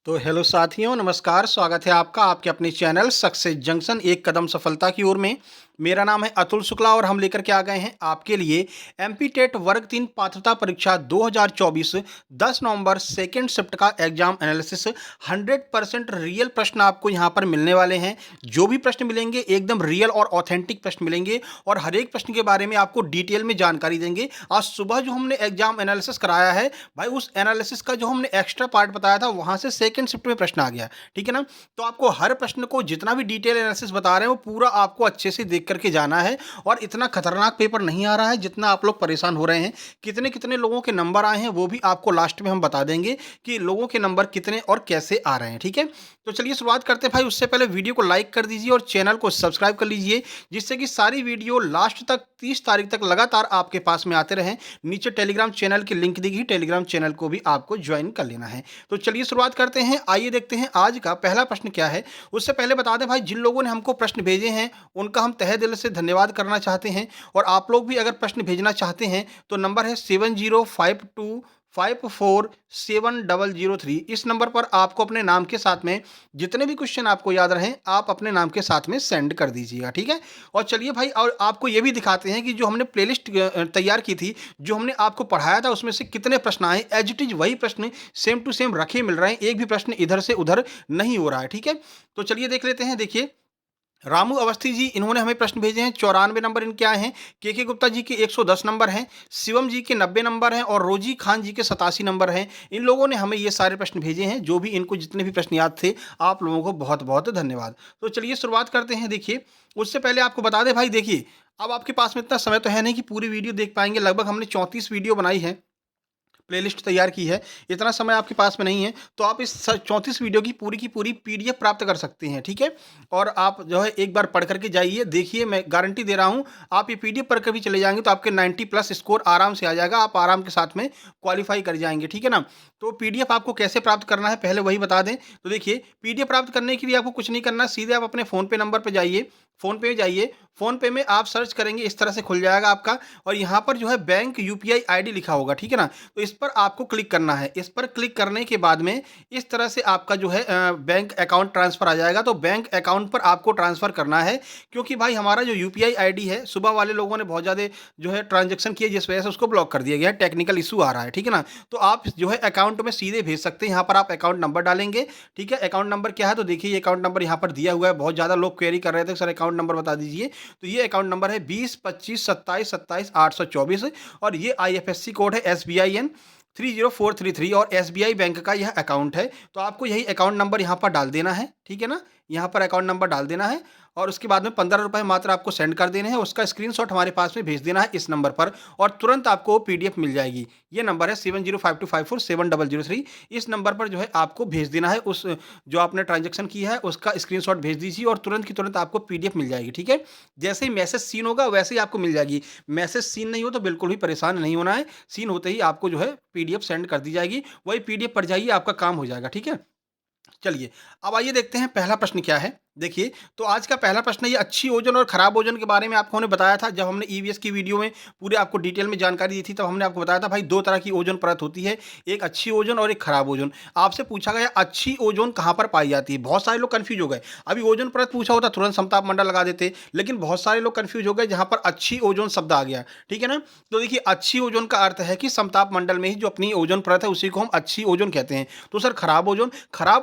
तो हेलो साथियों, नमस्कार। स्वागत है आपका आपके अपने चैनल सक्सेस जंक्शन एक कदम सफलता की ओर में। मेरा नाम है अतुल शुक्ला और हम लेकर के आ गए हैं आपके लिए एमपी टेट वर्ग 3 पात्रता परीक्षा 2024 10 नवंबर सेकेंड शिफ्ट का एग्जाम एनालिसिस। 100% रियल प्रश्न आपको यहाँ पर मिलने वाले हैं। जो भी प्रश्न मिलेंगे एकदम रियल और ऑथेंटिक प्रश्न मिलेंगे और हर एक प्रश्न के बारे में आपको डिटेल में जानकारी देंगे। आज सुबह जो हमने एग्जाम एनालिसिस कराया है भाई, उस एनालिसिस का जो हमने एक्स्ट्रा पार्ट बताया था वहां से सेकंड शिफ्ट में प्रश्न आ गया। ठीक है ना। तो आपको हर प्रश्न को जितना भी डिटेल एनालिसिस बता रहे हैं वो पूरा आपको अच्छे से देख करके जाना है। और इतना खतरनाक पेपर नहीं आ रहा है जितना आप लोग परेशान हो रहे हैं। कितने कितने लोगों के नंबर आए हैं वो भी आपको लास्ट में हम बता देंगे कि लोगों के नंबर कितने और कैसे आ रहे हैं। ठीक है। तो चलिए शुरुआत करते हैं भाई। उससे पहले वीडियो को लाइक कर दीजिए और चैनल को सब्सक्राइब कर लीजिए, जिससे कि सारी वीडियो लास्ट तक 30 तारीख तक लगातार आपके पास में आते रहें। नीचे टेलीग्राम चैनल की लिंक दी गई, टेलीग्राम चैनल को भी आपको ज्वाइन कर लेना है। तो चलिए शुरुआत करते हैं। आइए देखते हैं आज का पहला प्रश्न क्या है। उससे पहले बता दें भाई, जिन लोगों ने हमको प्रश्न भेजे हैं उनका हम तहे दिल से धन्यवाद करना चाहते हैं। और आप लोग भी अगर प्रश्न भेजना चाहते हैं तो नंबर है 7052547003। इस नंबर पर आपको अपने नाम के साथ में जितने भी क्वेश्चन आपको याद रहें आप अपने नाम के साथ में सेंड कर दीजिएगा। ठीक है। और चलिए भाई, और आपको ये भी दिखाते हैं कि जो हमने प्लेलिस्ट तैयार की थी, जो हमने आपको पढ़ाया था, उसमें से कितने प्रश्न आए। एज इट इज वही प्रश्न सेम टू सेम रखे मिल रहे हैं, एक भी प्रश्न इधर से उधर नहीं हो रहा है। ठीक है। तो चलिए देख लेते हैं। देखिए, रामू अवस्थी जी इन्होंने हमें प्रश्न भेजे हैं। 94 नंबर इनके आए हैं। के गुप्ता जी के 110 नंबर हैं। शिवम जी के 90 नंबर हैं और रोजी खान जी के 87 नंबर हैं। इन लोगों ने हमें ये सारे प्रश्न भेजे हैं। जो भी इनको जितने भी प्रश्न याद थे, आप लोगों को बहुत बहुत धन्यवाद। तो चलिए शुरुआत करते हैं। देखिए, उससे पहले आपको बता दें भाई, देखिए अब आपके पास में इतना समय तो है नहीं कि पूरी वीडियो देख पाएंगे। लगभग हमने 34 वीडियो बनाई है, प्लेलिस्ट तैयार की है। इतना समय आपके पास में नहीं है, तो आप इस 34 वीडियो की पूरी पीडीएफ प्राप्त कर सकते हैं। ठीक है। और आप जो है एक बार पढ़ करके जाइए, देखिए, मैं गारंटी दे रहा हूं आप ये पीडीएफ पढ़ कर भी चले जाएंगे तो आपके 90 प्लस स्कोर आराम से आ जाएगा। आप आराम के साथ में क्वालिफाई कर जाएंगे। ठीक है ना। तो पीडीएफ आपको कैसे प्राप्त करना है पहले वही बता दें। तो देखिए, पीडीएफ प्राप्त करने के लिए आपको कुछ नहीं करना, सीधे आप अपने फोन पे नंबर पे जाइए। फोन पे जाइए, फोन पे में आप सर्च करेंगे, इस तरह से खुल जाएगा आपका। और यहाँ पर जो है बैंक यूपीआई आईडी लिखा होगा। ठीक है ना। तो इस पर आपको क्लिक करना है। इस पर क्लिक करने के बाद में इस तरह से आपका जो है बैंक अकाउंट ट्रांसफर आ जाएगा। तो बैंक अकाउंट पर आपको ट्रांसफर करना है, क्योंकि भाई हमारा जो यूपीआई आईडी है, सुबह वाले लोगों ने बहुत ज़्यादा जो है ट्रांजेक्शन किए, जिस वजह से उसको ब्लॉक कर दिया गया है। टेक्निकल इशू आ रहा है। ठीक है ना। तो आप जो है अकाउंट में सीधे भेज सकते हैं। यहाँ पर आप अकाउंट नंबर डालेंगे। ठीक है। अकाउंट नंबर क्या है, तो देखिए ये अकाउंट नंबर यहाँ पर दिया हुआ है। बहुत ज़्यादा लोग क्वेरी कर रहे थे, सर अकाउंट नंबर बता दीजिए। तो ये अकाउंट नंबर है 20 25 27 27 824। और ये आईएफएससी कोड है SBIN 30433 और एसबीआई बैंक का यह अकाउंट है। तो आपको यही अकाउंट नंबर यहाँ पर डाल देना है। ठीक है ना। यहाँ पर अकाउंट नंबर डाल देना है और उसके बाद में 15 रुपये मात्र आपको सेंड कर देने हैं। उसका स्क्रीनशॉट हमारे पास में भेज देना है इस नंबर पर और तुरंत आपको पीडीएफ मिल जाएगी। ये नंबर है 7052547003। इस नंबर पर जो है आपको भेज देना है उस जो आपने ट्रांजेक्शन किया है उसका स्क्रीनशॉट भेज दीजिए और तुरंत की तुरंत आपको पीडीएफ मिल जाएगी। ठीक है। जैसे ही मैसेज सीन होगा वैसे ही आपको मिल जाएगी। मैसेज सीन नहीं हो तो बिल्कुल भी परेशान नहीं होना है। सीन होते ही आपको जो है पीडीएफ सेंड कर दी जाएगी। वही पीडीएफ पढ़ जाइए, आपका काम हो जाएगा। ठीक है। चलिए, अब आइए देखते हैं पहला प्रश्न क्या है। देखिए, तो आज का पहला प्रश्न है, ये अच्छी ओजोन और खराब ओजोन के बारे में आपको हमने बताया था। जब हमने ईवीएस की वीडियो में पूरे आपको डिटेल में जानकारी दी थी, तब हमने आपको बताया था भाई दो तरह की ओजोन परत होती है, एक अच्छी ओजोन और एक खराब ओजोन। आपसे पूछा गया अच्छी ओजोन कहाँ पर पाई जाती है। बहुत सारे लोग कंफ्यूज हो गए। अभी ओजोन परत पूछा होता तुरंत समताप मंडल लगा देते, लेकिन बहुत सारे लोग कंफ्यूज हो गए जहाँ पर अच्छी ओजोन शब्द आ गया। ठीक है ना। तो देखिए, अच्छी ओजोन का अर्थ है कि समताप मंडल में ही जो अपनी ओजोन परत है उसी को हम अच्छी ओजोन कहते हैं। तो सर खराब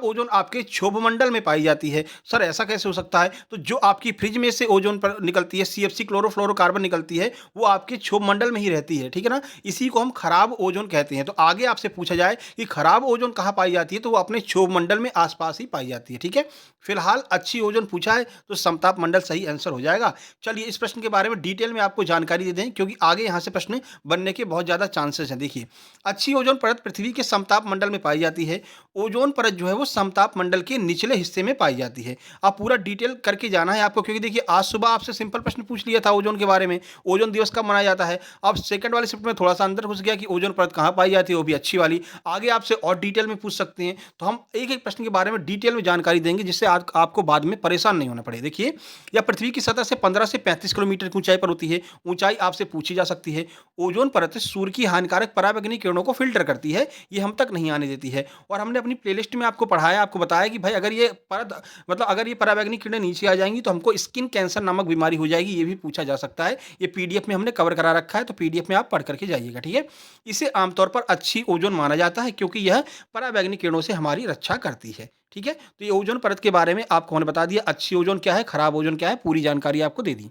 ओजोन आपके क्षोभ मंडल में पाई जाती है। सर ऐसा कैसे हो सकता है। तो जो आपकी फ्रिज में से ओजोन पर निकलती है, सीएफसी क्लोरोफ्लोरोकार्बन निकलती है, वो आपके क्षोभ मंडल में ही रहती है। ठीक है ना। इसी को हम खराब ओजोन कहते हैं। तो आगे आपसे पूछा जाए कि खराब ओजोन कहाँ पाई जाती है, तो वो अपने क्षोभ मंडल में आसपास ही पाई जाती है। ठीक है। फिलहाल अच्छी ओजोन पूछा है तो समताप मंडल सही आंसर हो जाएगा। चलिए, इस प्रश्न के बारे में डिटेल में आपको जानकारी दे दें, क्योंकि आगे यहाँ से प्रश्न बनने के बहुत ज्यादा चांसेस हैं। देखिए, अच्छी ओजोन परत पृथ्वी के समताप मंडल में पाई जाती है। ओजोन परत जो है वो समताप मंडल के निचले हिस्से में पाई जाती है। अब आप पूरा डिटेल करके जाना है आपको, क्योंकि देखिए आज सुबह आपसे सिंपल प्रश्न पूछ लिया था ओजोन के बारे में, ओजोन दिवस कब मनाया जाता है। अब सेकंड वाले शिफ्ट में थोड़ा-सा अंदर घुस गया कि ओजोन परत कहाँ पाई जाती है, वो भी अच्छी वाली। आगे आपसे और डिटेल में पूछ सकते हैं, तो हम एक-एक प्रश्न के बारे में डिटेल में जानकारी देंगे, जिससे आज आपको बाद में परेशान नहीं होना पड़े। देखिए, यह पृथ्वी की सतह से 15 से 35 किलोमीटर की ऊँचाई पर होती है। ऊँचाई आपसे पूछी जा सकती है। ओजोन परत सूर्य की हानिकारक पराबैंगनी किरणों को फ़िल्टर करती है, ये हम तक नहीं आने देती है। और हमने अपनी प्लेलिस्ट में आपको पढ़ाया, आपको बताया कि भाई अगर ये परत मतलब अगर ये पराबैंगनी किरणें नीचे आ जाएँगी तो हमको स्किन कैंसर नामक बीमारी हो जाएगी, ये भी पूछा जा सकता है। ये पीडीएफ में हमने कवर करा रखा है, तो पीडीएफ में आप पढ़ कर के जाइएगा, ठीक है? इसे आमतौर पर अच्छी ओजोन माना जाता है, क्योंकि यह पराबैंगनी किरणों से हमारी रक्षा करती है, ठीक है? तो ये ओजोन परत के बारे में आपको हमने बता दिया, अच्छी ओजोन क्या है, खराब ओजोन क्या है, पूरी जानकारी आपको दे दी।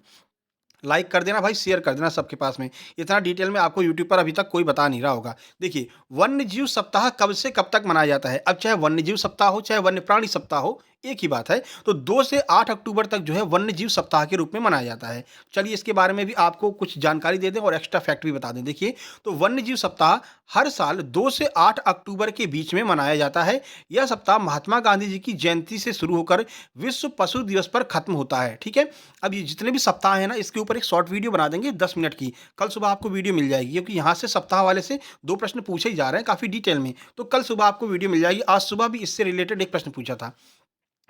लाइक कर देना भाई, शेयर कर देना सबके पास में। इतना डिटेल में आपको यूट्यूब पर अभी तक कोई बता नहीं रहा होगा। देखिए, वन्य जीव सप्ताह कब से कब तक मनाया जाता है? अब चाहे वन्य जीव सप्ताह हो, चाहे वन्य प्राणी सप्ताह हो, एक ही बात है। तो 2 से 8 अक्टूबर तक जो है वन्य जीव सप्ताह के रूप में मनाया जाता है। चलिए इसके बारे में भी आपको कुछ जानकारी दे दें और एक्स्ट्रा फैक्ट भी बता दें। देखिए, तो वन्य जीव सप्ताह हर साल 2 से 8 अक्टूबर के बीच में मनाया जाता है। यह सप्ताह महात्मा गांधी जी की जयंती से शुरू होकर विश्व पशु दिवस पर खत्म होता है, ठीक है? अब ये जितने भी सप्ताह हैं ना, इसके ऊपर एक शॉर्ट वीडियो बना देंगे 10 मिनट की। कल सुबह आपको वीडियो मिल जाएगी, क्योंकि यहाँ से सप्ताह वाले से 2 प्रश्न पूछे ही जा रहे हैं काफ़ी डिटेल में। तो कल सुबह आपको वीडियो मिल जाएगी। आज सुबह भी इससे रिलेटेड एक प्रश्न पूछा था।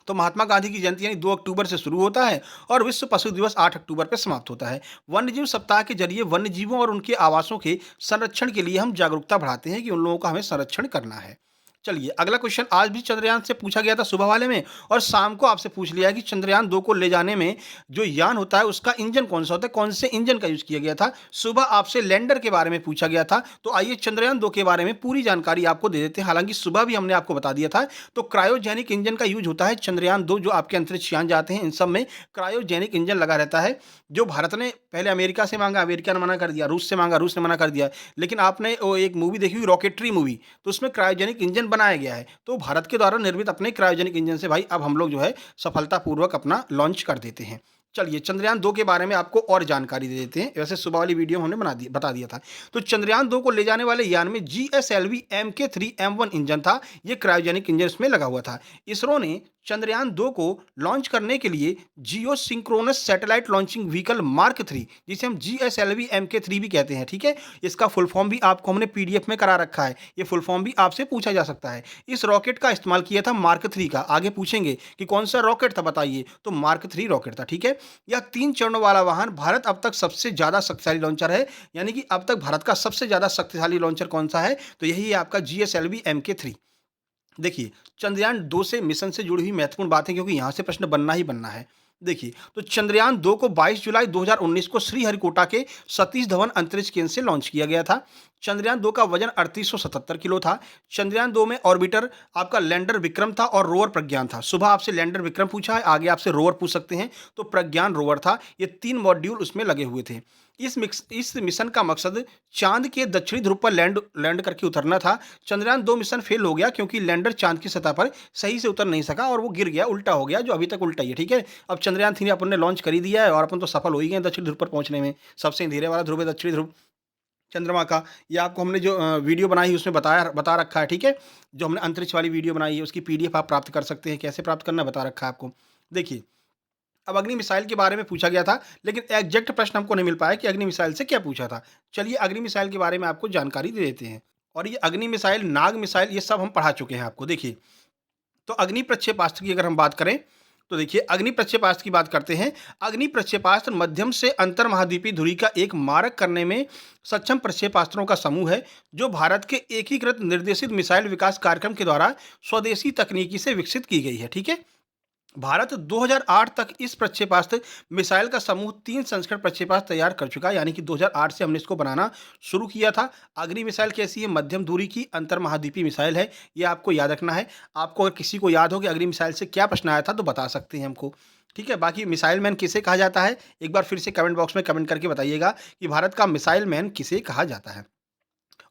तो महात्मा गांधी की जयंती यानी 2 अक्टूबर से शुरू होता है और विश्व पशु दिवस 8 अक्टूबर पर समाप्त होता है। वन्यजीव सप्ताह के जरिए वन्य जीवों और उनके आवासों के संरक्षण के लिए हम जागरूकता बढ़ाते हैं कि उन लोगों का हमें संरक्षण करना है। चलिए अगला क्वेश्चन आज भी चंद्रयान से पूछा गया था सुबह वाले में, और शाम को आपसे पूछ लिया है कि चंद्रयान 2 को ले जाने में जो यान होता है उसका इंजन कौन सा होता है, कौन से इंजन का यूज किया गया था। सुबह आपसे लैंडर के बारे में पूछा गया था, तो आइए चंद्रयान 2 के बारे में पूरी जानकारी आपको दे देते हैं। हालांकि सुबह भी हमने आपको बता दिया था। तो क्रायोजेनिक इंजन का यूज होता है चंद्रयान 2 जो आपके अंतरिक्ष यान जाते हैं, इन सब में क्रायोजेनिक इंजन लगा रहता है। जो भारत ने पहले अमेरिका से मांगा, अमेरिका ने मना कर दिया, रूस से मांगा, रूस ने मना कर दिया। लेकिन आपने वो एक मूवी देखी हुई रॉकेटरी मूवी, तो उसमें क्रायोजेनिक इंजन बनाया गया है। तो भारत के द्वारा निर्मित अपने क्रायोजेनिक इंजन से भाई अब हम लोग जो है सफलतापूर्वक अपना लॉन्च कर देते हैं। चलिए चंद्रयान 2 के बारे में आपको और जानकारी दे देते हैं। वैसे सुबह वाली वीडियो हमने बता दिया था। तो चंद्रयान 2 को ले जाने वाले यान में जीएसएलवी MK3M1 इंजन था। ये क्रायोजेनिक इंजन इसमें लगा हुआ था। इसरो ने चंद्रयान 2 को लॉन्च करने के लिए geosynchronous satellite launching vehicle mark 3, जिसे हम जीएसएलवी MK3 भी कहते हैं, ठीक है? इसका फुल फॉर्म भी आपको हमने पीडीएफ में करा रखा है। ये फुल फॉर्म भी आपसे पूछा जा सकता है। इस रॉकेट का इस्तेमाल किया था मार्क 3 का। आगे पूछेंगे कि कौन सा रॉकेट था बताइए, तो मार्क 3 रॉकेट था, ठीक है? यह 3 चरणों वाला वाहन भारत अब तक सबसे ज़्यादा शक्तिशाली लॉन्चर है। यानी कि अब तक भारत का सबसे ज़्यादा शक्तिशाली लॉन्चर कौन सा है, तो यही है आपका जीएसएलवी MK3। देखिए, चंद्रयान 2 से मिशन से जुड़ी हुई महत्वपूर्ण बात है, क्योंकि यहाँ से प्रश्न बनना ही बनना है। देखिए, तो चंद्रयान 2 को 22 जुलाई 2019 को श्रीहरिकोटा के सतीश धवन अंतरिक्ष केंद्र से लॉन्च किया गया था। चंद्रयान 2 का वजन 3877 किलो था। चंद्रयान 2 में ऑर्बिटर आपका लैंडर विक्रम था और रोवर प्रज्ञान था। सुबह आपसे लैंडर विक्रम पूछा है, आगे आपसे रोवर पूछ सकते हैं, तो प्रज्ञान रोवर था। ये 3 मॉड्यूल उसमें लगे हुए थे। इस मिशन का मकसद चांद के दक्षिणी ध्रुव पर लैंड करके उतरना था। चंद्रयान 2 मिशन फेल हो गया, क्योंकि लैंडर चांद की सतह पर सही से उतर नहीं सका और वो गिर गया, उल्टा हो गया, जो अभी तक उल्टा ही है, ठीक है? अब चंद्रयान 3 अपन ने लॉन्च कर ही दिया है और अपन तो सफल हो ही गए दक्षिणी ध्रुव पर पहुंचने में। सबसे अंधेरे वाला ध्रुव है दक्षिणी ध्रुव चंद्रमा का। ये आपको हमने जो वीडियो बनाई है उसमें बता रखा है, ठीक है? जो हमने अंतरिक्ष वाली वीडियो बनाई है उसकी पीडीएफ आप प्राप्त कर सकते हैं। कैसे प्राप्त करना बता रखा है आपको। देखिए, अब अग्नि मिसाइल के बारे में पूछा गया था, लेकिन एग्जैक्ट प्रश्न हमको नहीं मिल पाया कि अग्नि मिसाइल से क्या पूछा था। चलिए अग्नि मिसाइल के बारे में आपको जानकारी दे देते हैं। और ये अग्नि मिसाइल, नाग मिसाइल, ये सब हम पढ़ा चुके हैं आपको। देखिए, तो अग्नि प्रक्षेपास्त्र की अगर हम बात करें, तो देखिए अग्नि प्रक्षेपास्त्र की बात करते हैं। अग्नि प्रक्षेपास्त्र मध्यम से अंतर महाद्वीपीय धुरी का एक मारक करने में सक्षम प्रक्षेपास्त्रों का समूह है, जो भारत के एकीकृत निर्देशित मिसाइल विकास कार्यक्रम के द्वारा स्वदेशी तकनीकी से विकसित की गई है, ठीक है? भारत 2008 तक इस प्रक्षेपास्त्र मिसाइल का समूह 3 संस्करण प्रक्षेपास्त्र तैयार कर चुका है। यानी कि 2008 से हमने इसको बनाना शुरू किया था। अग्नि मिसाइल कैसी है? मध्यम दूरी की अंतर महाद्वीपीय मिसाइल है। ये आपको याद रखना है। आपको अगर किसी को याद हो कि अग्नि मिसाइल से क्या प्रश्न आया था, तो बता सकते हैं हमको, ठीक है? बाकी मिसाइल मैन किसे कहा जाता है, एक बार फिर से कमेंट बॉक्स में कमेंट करके बताइएगा कि भारत का मिसाइल मैन किसे कहा जाता है।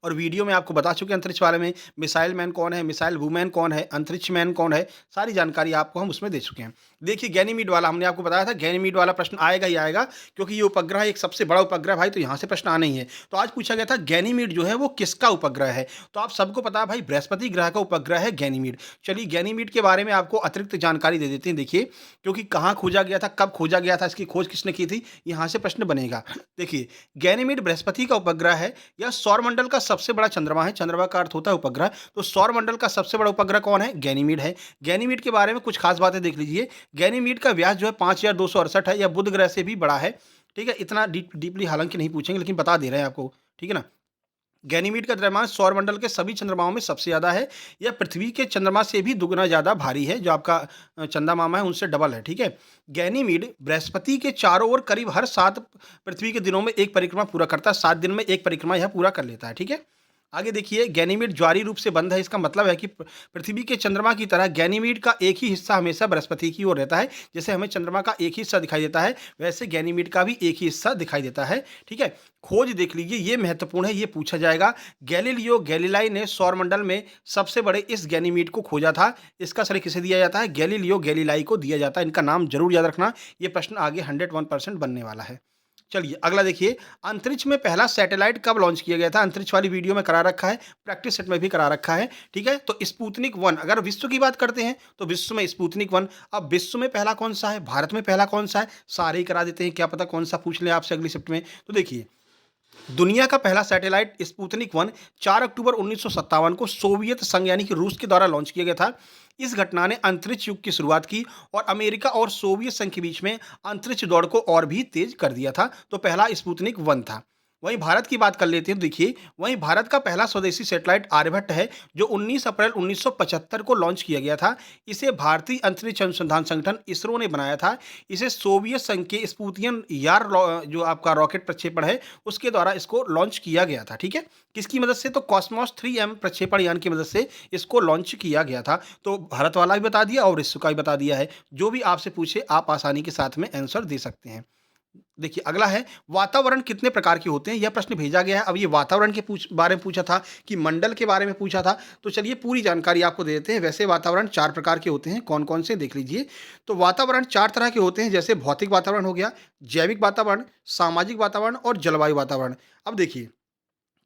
और वीडियो में आपको बता चुके हैं अंतरिक्ष बारे में, मिसाइल मैन कौन है, मिसाइल वुमेन कौन है, अंतरिक्ष मैन कौन है, सारी जानकारी आपको हम उसमें दे चुके हैं। देखिए गैनीमीड वाला हमने आपको बताया था, गैनीमीड वाला प्रश्न आएगा ही आएगा, क्योंकि ये उपग्रह एक सबसे बड़ा उपग्रह भाई, तो यहाँ से प्रश्न आना ही है। तो आज पूछा गया था गैनीमीड जो है वो किसका उपग्रह है, तो आप सबको पता है भाई बृहस्पति ग्रह का उपग्रह है गैनीमीड। चलिए गैनीमीड के बारे में आपको अतिरिक्त जानकारी दे देते हैं। देखिए क्योंकि कहाँ खोजा गया था, कब खोजा गया था, इसकी खोज किसने की थी, यहाँ से प्रश्न बनेगा। देखिए गैनीमीड बृहस्पति का उपग्रह है, यह सौरमंडल का सबसे बड़ा चंद्रमा है। चंद्रमा का अर्थ होता है उपग्रह, तो सौरमंडल का सबसे बड़ा उपग्रह कौन है, गैनीमीड है। गैनीमीड के बारे में कुछ खास बातें देख लीजिए। गैनीमीड का व्यास जो है 5268 है, यह बुध ग्रह से भी बड़ा है। ठीक है, इतना डीपली हालांकि नहीं पूछेंगे, लेकिन बता दे रहे हैं आपको, ठीक है ना। गैनीमीड का द्रव्यमान सौरमंडल के सभी चंद्रमाओं में सबसे ज़्यादा है। यह पृथ्वी के चंद्रमा से भी दुगना ज़्यादा भारी है, जो आपका चंदा मामा है उनसे डबल है। ठीक है, गैनीमीड बृहस्पति के चारों ओर करीब हर 7 पृथ्वी के दिनों में एक परिक्रमा पूरा करता है। 7 दिन में एक परिक्रमा यह पूरा कर लेता है। ठीक है, आगे देखिए गैनीमीड ज्वारीय रूप से बंद है। इसका मतलब है कि पृथ्वी के चंद्रमा की तरह गैनीमीड का एक ही हिस्सा हमेशा बृहस्पति की ओर रहता है। जैसे हमें चंद्रमा का एक ही हिस्सा दिखाई देता है, वैसे गैनीमीड का भी एक ही हिस्सा दिखाई देता है। ठीक है, खोज देख लीजिए, ये महत्वपूर्ण है, ये पूछा जाएगा। गैलीलियो गैलीलाई ने सौरमंडल में सबसे बड़े इस गैनीमीड को खोजा था। इसका श्रेय किसे दिया जाता है, गैलीलियो गैलीलाई को दिया जाता है। इनका नाम जरूर याद रखना, ये प्रश्न आगे 101% बनने वाला है। चलिए अगला देखिए, अंतरिक्ष में पहला सैटेलाइट कब लॉन्च किया गया था। अंतरिक्ष वाली वीडियो में करा रखा है, प्रैक्टिस सेट में भी करा रखा है। ठीक है, तो स्पुतनिक 1, अगर विश्व की बात करते हैं तो विश्व में स्पुतनिक 1। अब विश्व में पहला कौन सा है, भारत में पहला कौन सा है, सारे ही करा देते हैं, क्या पता कौन सा पूछ ले आपसे अगली शिफ्ट में। तो देखिए दुनिया का पहला सैटेलाइट स्पुतनिक 1 4 अक्टूबर 1957 को सोवियत संघ यानी कि रूस के द्वारा लॉन्च किया गया था। इस घटना ने अंतरिक्ष युग की शुरुआत की और अमेरिका और सोवियत संघ के बीच में अंतरिक्ष दौड़ को और भी तेज कर दिया था। तो पहला स्पुतनिक 1 था। वहीं भारत की बात कर लेते हैं। देखिए वहीं भारत का पहला स्वदेशी सैटेलाइट आर्यभट्ट है, जो 19 अप्रैल 1975 को लॉन्च किया गया था। इसे भारतीय अंतरिक्ष अनुसंधान संगठन इसरो ने बनाया था। इसे सोवियत संघ के स्पुतियन यार जो आपका रॉकेट प्रक्षेपण है उसके द्वारा इसको लॉन्च किया गया था। ठीक है, किसकी मदद से, तो कॉस्मोस 3M प्रक्षेपण यान की मदद से इसको लॉन्च किया गया था। तो भारत वाला भी बता दिया और इसरो का भी बता दिया है। जो भी आपसे पूछे आप आसानी के साथ में आंसर दे सकते हैं। देखिए अगला है, वातावरण कितने प्रकार के होते हैं, यह प्रश्न भेजा गया है। अब ये वातावरण के बारे में पूछा था कि मंडल के बारे में पूछा था, तो चलिए पूरी जानकारी आपको दे देते हैं। वैसे वातावरण 4 प्रकार के होते हैं, कौन कौन से देख लीजिए। तो वातावरण 4 तरह के होते हैं, जैसे भौतिक वातावरण हो गया, जैविक वातावरण, सामाजिक वातावरण और जलवायु वातावरण। अब देखिए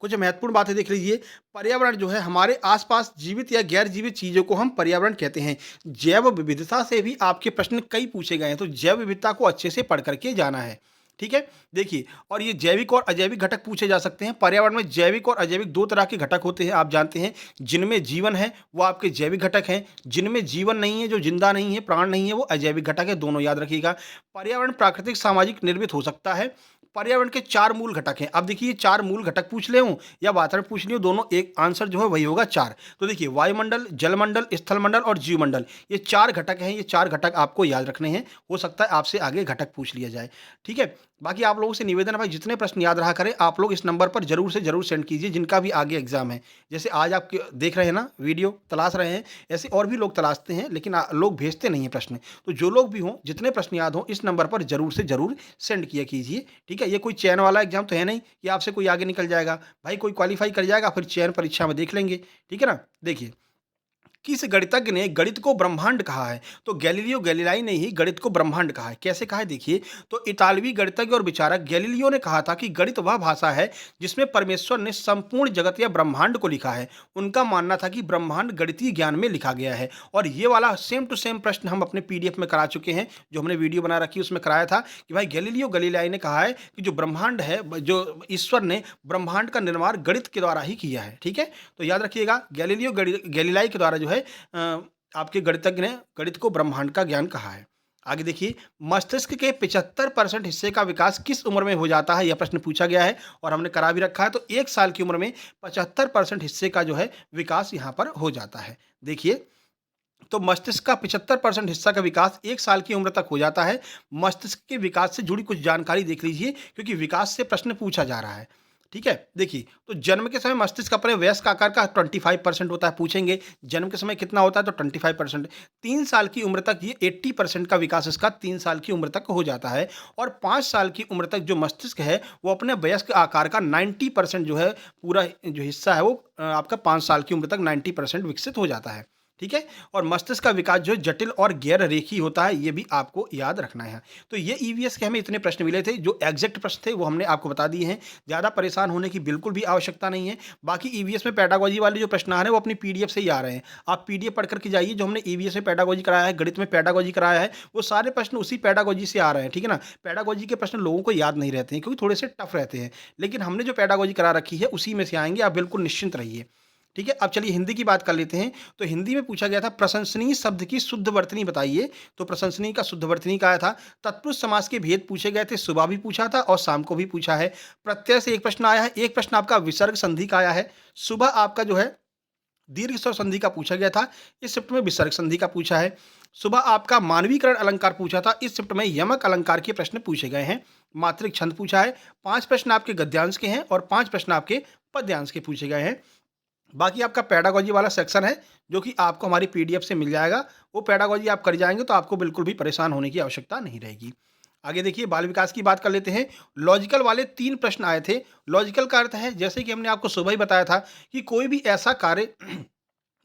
कुछ महत्वपूर्ण बातें देख लीजिए। पर्यावरण जो है, हमारे आसपास जीवित या गैर जीवित चीज़ों को हम पर्यावरण कहते हैं। जैव विविधता से भी आपके प्रश्न कई पूछे गए हैं, तो जैव विविधता को अच्छे से पढ़ करके जाना है। ठीक है, देखिए और ये जैविक और अजैविक घटक पूछे जा सकते हैं। पर्यावरण में जैविक और अजैविक 2 तरह के घटक होते हैं, आप जानते हैं। जिनमें जीवन है वो आपके जैविक घटक हैं, जिनमें जीवन नहीं है, जो जिंदा नहीं है, प्राण नहीं है, वो अजैविक घटक है। दोनों याद रखिएगा। पर्यावरण प्राकृतिक सामाजिक निर्मित हो सकता है। पर्यावरण के 4 मूल घटक हैं। अब देखिए 4 मूल घटक पूछ ले हूँ या वातावरण पूछ लियो, दोनों एक आंसर जो है वही होगा 4। तो देखिए वायुमंडल, जलमंडल, स्थलमंडल और जीवमंडल, ये 4 घटक हैं। ये 4 घटक आपको याद रखने हैं। हो सकता है आपसे आगे घटक पूछ लिया जाए। ठीक है, बाकी आप लोगों से निवेदन है भाई, जितने प्रश्न याद रहा करें आप लोग इस नंबर पर जरूर से जरूर सेंड कीजिए, जिनका भी आगे एग्जाम है। जैसे आज आप देख रहे हैं ना, वीडियो तलाश रहे हैं, ऐसे और भी लोग तलाशते हैं, लेकिन लोग भेजते नहीं हैं प्रश्न। तो जो लोग भी हों, जितने प्रश्न याद हों, इस नंबर पर जरूर से जरूर सेंड किया कीजिए। ठीक है, ये कोई चयन वाला एग्जाम तो है नहीं कि आपसे कोई आगे निकल जाएगा भाई। कोई क्वालिफाई कर जाएगा फिर चयन परीक्षा में देख लेंगे। ठीक है ना। देखिए किस गणितज्ञ ने गणित को ब्रह्मांड कहा है, तो गैलीलियो गैलीलाई ने ही गणित को ब्रह्मांड कहा है। कैसे कहा है देखिए, तो इतालवी गणितज्ञ और विचारक गैलीलियो ने कहा था कि गणित वह भाषा है जिसमें परमेश्वर ने संपूर्ण जगत या ब्रह्मांड को लिखा है। उनका मानना था कि ब्रह्मांड गणितीय ज्ञान में लिखा गया है। और ये वाला सेम टू सेम प्रश्न हम अपने PDF में करा चुके हैं, जो हमने वीडियो बना रखी है उसमें कराया था कि भाई गैलीलियो गैलीलाई ने कहा है कि जो ब्रह्मांड है, जो ईश्वर ने ब्रह्मांड का निर्माण गणित के द्वारा ही किया है। ठीक है, तो याद रखिएगा गैलीलियो गैलीलाई के द्वारा जो है आपके गणितज्ञ ने गणित को ब्रह्मांड का ज्ञान कहा है। आगे देखिए, मस्तिष्क के 75% हिस्से का विकास किस उम्र में हो जाता है, यह प्रश्न पूछा गया है और हमने करा भी रखा है। तो 1 साल की उम्र में 75% हिस्से का जो है विकास यहाँ पर हो जाता है। देखिए तो मस्तिष्क का 75% हिस्सा का विकास 1 साल की उम्र तक हो जाता है। मस्तिष्क के विकास से जुड़ी कुछ जानकारी देख लीजिए, क्योंकि विकास से प्रश्न पूछा जा रहा है। ठीक है? देखिए, तो जन्म के समय मस्तिष्क अपने वयस्क आकार का 25% होता है, पूछेंगे जन्म के समय कितना होता है तो 25%। 3 साल की उम्र तक ये 80% का विकास इसका 3 साल की उम्र तक हो जाता है और 5 साल की उम्र तक जो मस्तिष्क है, वो अपने वयस्क आकार का 90% जो है, पूरा जो हिस्सा है वो आपका 5 साल की उम्र तक 90% विकसित हो जाता है। ठीक है? और मस्तिष्क का विकास जो है जटिल और गैर रेखीय होता है, ये भी आपको याद रखना है। तो ये ईवीएस के हमें इतने प्रश्न मिले थे, जो एग्जैक्ट प्रश्न थे वो हमने आपको बता दिए हैं। ज़्यादा परेशान होने की बिल्कुल भी आवश्यकता नहीं है। बाकी ईवीएस में पेडागोजी वाले जो प्रश्न आ रहे हैं वो अपनी पीडीएफ से ही आ रहे हैं। आप पीडीएफ पढ़ कर के जाइए, जो हमने ईवीएस में पेडागोजी कराया है, गणित में पेडागोजी कराया है, वो सारे प्रश्न उसी पेडागोजी से आ रहे हैं, ठीक है ना? पेडागोजी के प्रश्न लोगों को याद नहीं रहते हैं क्योंकि थोड़े से टफ रहते हैं। लेकिन हमने जो पेडागोजी करा रखी है उसी में से आएँगे, आप बिल्कुल निश्चिंत रहिए। ठीक है? अब चलिए हिंदी की बात कर लेते हैं। तो हिंदी में पूछा गया था प्रशंसनीय शब्द की शुद्ध वर्तनी बताइए। तो प्रशंसनीय का शुद्ध वर्तनी का आया था। तत्पुरुष समास के भेद पूछे गए थे, सुबह भी पूछा था और शाम को भी पूछा है। प्रत्यय से एक प्रश्न आया है, एक प्रश्न आपका विसर्ग संधि का आया है। सुबह आपका जो है दीर्घ स्वर संधि का पूछा गया था, इस शिफ्ट में विसर्ग संधि का पूछा है। सुबह आपका मानवीकरण अलंकार पूछा था, इस शिफ्ट में यमक अलंकार के प्रश्न पूछे गए हैं। मात्रिक छंद पूछा है, 5 प्रश्न आपके गद्यांश के हैं और 5 प्रश्न आपके पद्यांश के पूछे गए हैं। बाकी आपका पेडागोजी वाला सेक्शन है, जो कि आपको हमारी पीडीएफ से मिल जाएगा। वो पेडागोजी आप कर जाएँगे तो आपको बिल्कुल भी परेशान होने की आवश्यकता नहीं रहेगी। आगे देखिए बाल विकास की बात कर लेते हैं। लॉजिकल वाले 3 प्रश्न आए थे। लॉजिकल का अर्थ है, जैसे कि हमने आपको सुबह ही बताया था, कि कोई भी ऐसा कार्य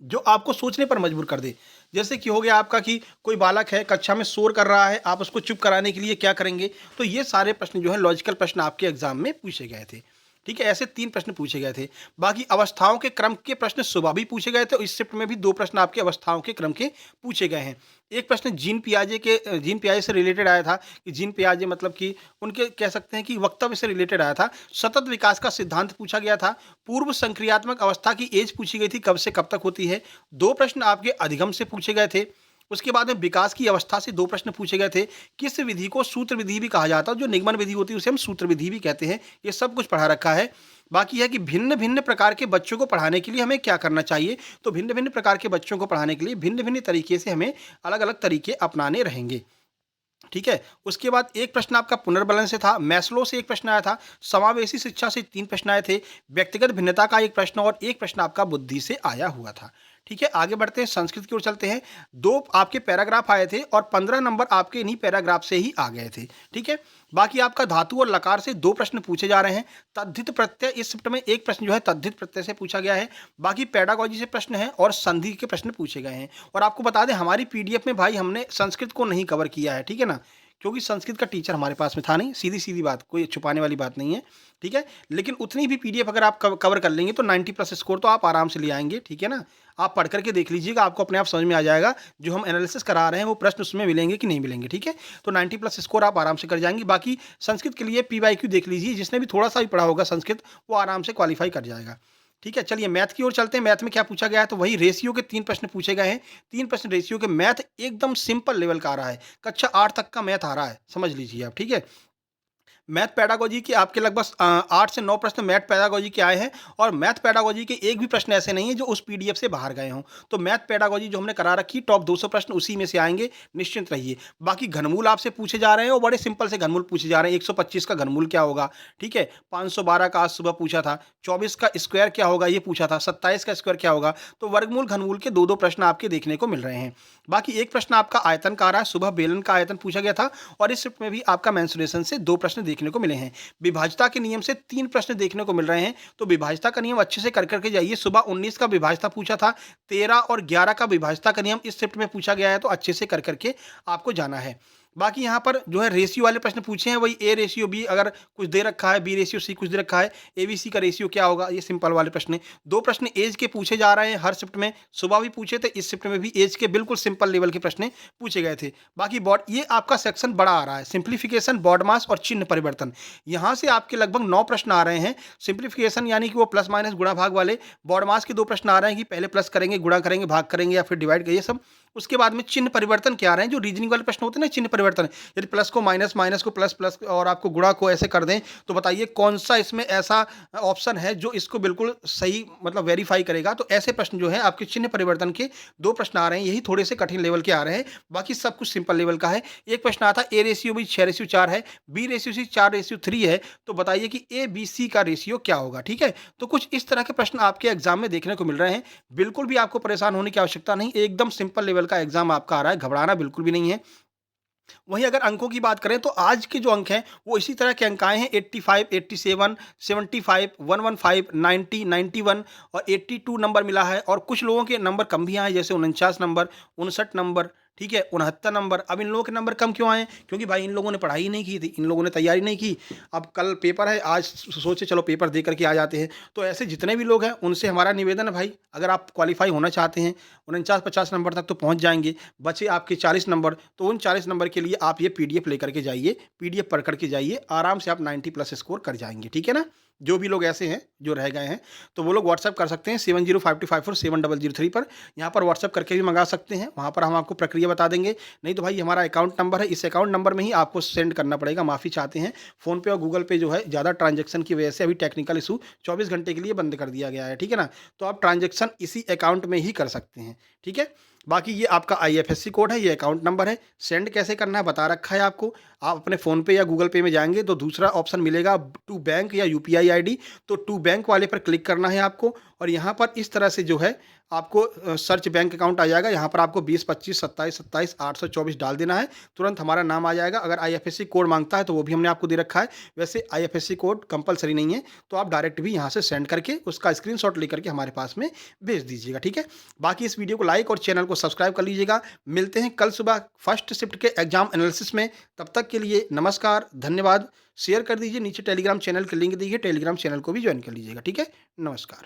जो आपको सोचने पर मजबूर कर दे। जैसे कि हो गया आपका कि कोई बालक है, कक्षा में शोर कर रहा है, आप उसको चुप कराने के लिए क्या करेंगे? तो ये सारे प्रश्न जो है लॉजिकल प्रश्न आपके एग्जाम में पूछे गए थे। ठीक है? ऐसे 3 प्रश्न पूछे गए थे। बाकी अवस्थाओं के क्रम के प्रश्न सुबह भी पूछे गए थे और इस शिफ्ट में भी 2 प्रश्न आपके अवस्थाओं के क्रम के पूछे गए हैं। एक प्रश्न जीन पियाजे से रिलेटेड आया था, कि जीन पियाजे मतलब कि उनके कह सकते हैं कि वक्तव्य से रिलेटेड आया था। सतत विकास का सिद्धांत पूछा गया था। पूर्व संक्रियात्मक अवस्था की एज पूछी गई थी, कब से कब तक होती है। 2 प्रश्न आपके अधिगम से पूछे गए थे। उसके बाद में विकास की अवस्था से 2 प्रश्न पूछे गए थे। किस विधि को सूत्र विधि भी कहा जाता है? जो निगमन विधि होती है उसे हम सूत्र विधि भी कहते हैं। ये सब कुछ पढ़ा रखा है। बाकी है कि भिन्न-भिन्न प्रकार के बच्चों को पढ़ाने के लिए हमें क्या करना चाहिए? तो भिन्न-भिन्न प्रकार के बच्चों को पढ़ाने के लिए भिन्न-भिन्न तरीके से हमें अलग-अलग तरीके अपनाने रहेंगे। ठीक है? उसके बाद एक प्रश्न आपका पुनर्बलन से था, मैस्लो से एक प्रश्न आया था, समावेशी शिक्षा से 3 प्रश्न आए थे, व्यक्तिगत भिन्नता का 1 प्रश्न और 1 प्रश्न आपका बुद्धि से आया हुआ था। ठीक है? आगे बढ़ते हैं, संस्कृत की ओर चलते हैं। 2 आपके पैराग्राफ आए थे और 15 नंबर आपके इन्हीं पैराग्राफ से ही आ गए थे। ठीक है? बाकी आपका धातु और लकार से 2 प्रश्न पूछे जा रहे हैं। तद्धित प्रत्यय, इस शिफ्ट में 1 प्रश्न जो है तद्धित प्रत्यय से पूछा गया है। बाकी पेडागोजी से प्रश्न हैं और संधि के प्रश्न पूछे गए हैं। और आपको बता दें, हमारी पीडीएफ में भाई हमने संस्कृत को नहीं कवर किया है, ठीक है ना? क्योंकि संस्कृत का टीचर हमारे पास में था नहीं, सीधी-सीधी बात, कोई छुपाने वाली बात नहीं है, ठीक है? लेकिन उतनी भी पीडीएफ अगर आप कवर कर लेंगे तो 90 प्लस स्कोर तो आप आराम से ले आएँगे, ठीक है ना? आप पढ़ कर के देख लीजिएगा, आपको अपने आप समझ में आ जाएगा, जो हम एनालिसिस करा रहे हैं वो प्रश्न उसमें मिलेंगे कि नहीं मिलेंगे, ठीक है? तो 90 प्लस स्कोर आप आराम से कर जाएँगे। बाकी संस्कृत के लिए पीवाईक्यू देख लीजिए, जिसने भी थोड़ा-सा भी पढ़ा होगा संस्कृत, वो आराम से क्वालीफाई कर जाएगा। ठीक है? चलिए मैथ की ओर चलते हैं। मैथ में क्या पूछा गया है? तो वही रेशियो के 3 प्रश्न पूछे गए हैं। 3 प्रश्न रेशियो के, मैथ एकदम सिंपल लेवल का आ रहा है। कक्षा 8 तक का मैथ आ रहा है, समझ लीजिए आप, ठीक है? मैथ पेडागोजी के आपके लगभग 8 से 9 प्रश्न मैथ पेडागोजी के आए हैं और मैथ पेडागोजी के एक भी प्रश्न ऐसे नहीं है जो उस पीडीएफ से बाहर गए हों। तो मैथ पेडागोजी जो हमने करा रखी, टॉप 200 प्रश्न उसी में से आएँगे, निश्चिंत रहिए। बाकी घनमूल आपसे पूछे जा रहे हैं और बड़े सिंपल से घनमूल पूछे जा रहे हैं। 125 का घनमूल क्या होगा? ठीक है? 512 का आज सुबह पूछा था। 24 का स्क्वायर क्या होगा? ये पूछा था। 27 का स्क्वायर क्या होगा? तो वर्गमूल, घनमूल के 2-2 प्रश्न आपके देखने को मिल रहे हैं। बाकी एक प्रश्न आपका आयतन का आ रहा है। सुबह बेलन का आयतन पूछा गया था और इस शिफ्ट में भी आपका मेंसुरेशन से 2 प्रश्न देखने को मिले हैं। विभाज्यता के नियम से 3 प्रश्न देखने को मिल रहे हैं। तो विभाज्यता का नियम अच्छे से कर के जाइए। सुबह 19 का विभाज्यता पूछा था, 13 और 11 का विभाज्यता का नियम इस शिफ्ट में पूछा गया है, तो अच्छे से कर के आपको जाना है। बाकी यहाँ पर जो है रेशियो वाले प्रश्न पूछे हैं, वही ए रेशियो बी अगर कुछ दे रखा है, बी रेशियो सी कुछ दे रखा है, एबीसी का रेशियो क्या होगा, ये सिंपल वाले प्रश्न हैं। 2 प्रश्न एज के पूछे जा रहे हैं हर शिफ्ट में। सुबह भी पूछे थे, इस शिफ्ट में भी एज के बिल्कुल सिंपल लेवल के प्रश्न पूछे गए थे। बाकी बॉड, ये आपका सेक्शन बड़ा आ रहा है, सिंप्लीफिकेशन, बॉड मास और चिन्ह परिवर्तन। यहाँ से आपके लगभग 9 प्रश्न आ रहे हैं। सिंप्लीफिकेशन यानी कि वो प्लस माइनस गुणा भाग वाले। बॉड मास के 2 प्रश्न आ रहे हैं कि पहले प्लस करेंगे, गुणा करेंगे, भाग करेंगे या फिर डिवाइड, ये सब। उसके बाद में चिन्ह परिवर्तन क्या आ रहे हैं, जो रीजनिंग वाले प्रश्न होते हैं ना, चिन्ह परिवर्तन, यदि प्लस को माइनस, माइनस को प्लस, प्लस और आपको गुणा को ऐसे कर दें, तो बताइए कौन सा इसमें ऐसा ऑप्शन है जो इसको बिल्कुल सही मतलब वेरीफाई करेगा। तो ऐसे प्रश्न जो है आपके चिन्ह परिवर्तन के 2 प्रश्न आ रहे हैं, यही थोड़े से कठिन लेवल के आ रहे हैं, बाकी सब कुछ सिंपल लेवल का है। एक प्रश्न आता है, ए रेशियो भी 6:4 है, बी रेशियो सी 4:3 है, तो बताइए कि ए बी सी का रेशियो क्या होगा, ठीक है। तो कुछ इस तरह के प्रश्न आपके एग्जाम में देखने को मिल रहे हैं। बिल्कुल भी आपको परेशान होने की आवश्यकता नहीं, एकदम सिंपल लेवल का एग्जाम आपका आ रहा है, घबराना बिल्कुल भी नहीं है। वहीं अगर अंकों की बात करें तो आज के जो अंक हैं वो इसी तरह के अंक आए हैं, 85, 87, 75, 115, 90, 91 और 82 नंबर मिला है। और कुछ लोगों के नंबर कम भी आए, जैसे 49 नंबर, 59 नंबर, ठीक है, 69 नंबर। अब इन लोगों के नंबर कम क्यों आए? क्योंकि भाई इन लोगों ने पढ़ाई ही नहीं की थी, इन लोगों ने तैयारी नहीं की। अब कल पेपर है, आज सोचे चलो पेपर दे करके आ जाते हैं। तो ऐसे जितने भी लोग हैं उनसे हमारा निवेदन है भाई, अगर आप क्वालिफाई होना चाहते हैं 49-50 नंबर तक तो पहुंच जाएंगे, बचे आपके 40 नंबर, तो उन 40 नंबर के लिए आप ये पीडीएफ लेकर के जाइए, पीडीएफ पढ़ करके जाइए, आराम से आप 90 प्लस स्कोर कर जाएंगे, ठीक है ना। जो भी लोग ऐसे हैं जो रह गए हैं, तो वो लोग व्हाट्सएप कर सकते हैं 7052547003 पर। यहाँ पर व्हाट्सएप करके भी मंगा सकते हैं, वहाँ पर हम आपको प्रक्रिया बता देंगे। नहीं तो भाई हमारा अकाउंट नंबर है, इस अकाउंट नंबर में ही आपको सेंड करना पड़ेगा। माफ़ी चाहते हैं, फ़ोनपे और गूगल पे जो है ज़्यादा ट्रांजैक्शन की वजह से अभी टेक्निकल इशू 24 घंटे के लिए बंद कर दिया गया है, ठीक है ना। तो आप ट्रांजैक्शन इसी अकाउंट में ही कर सकते हैं, ठीक है। बाकी ये आपका आईएफएससी कोड है, ये अकाउंट नंबर है, सेंड कैसे करना है बता रखा है आपको। आप अपने फ़ोनपे या गूगल पे में जाएंगे तो दूसरा ऑप्शन मिलेगा टू बैंक या यूपीआई आईडी, तो टू बैंक वाले पर क्लिक करना है आपको। और यहाँ पर इस तरह से जो है आपको सर्च बैंक अकाउंट आ जाएगा, यहाँ पर आपको 20 25 27 27 824 डाल देना है, तुरंत हमारा नाम आ जाएगा। अगर आईएफएससी कोड मांगता है तो वो भी हमने आपको दे रखा है, वैसे आईएफएससी कोड कंपलसरी नहीं है, तो आप डायरेक्ट भी यहाँ से सेंड करके उसका स्क्रीनशॉट लेकर के हमारे पास में भेज दीजिएगा, ठीक है। बाकी इस वीडियो को लाइक और चैनल को सब्सक्राइब कर लीजिएगा। मिलते हैं कल सुबह फर्स्ट शिफ्ट के एग्जाम एनालिसिस में, तब तक के लिए नमस्कार, धन्यवाद। शेयर कर दीजिए, नीचे टेलीग्राम चैनल की लिंक दी है, टेलीग्राम चैनल को भी ज्वाइन कर लीजिएगा, ठीक है। नमस्कार।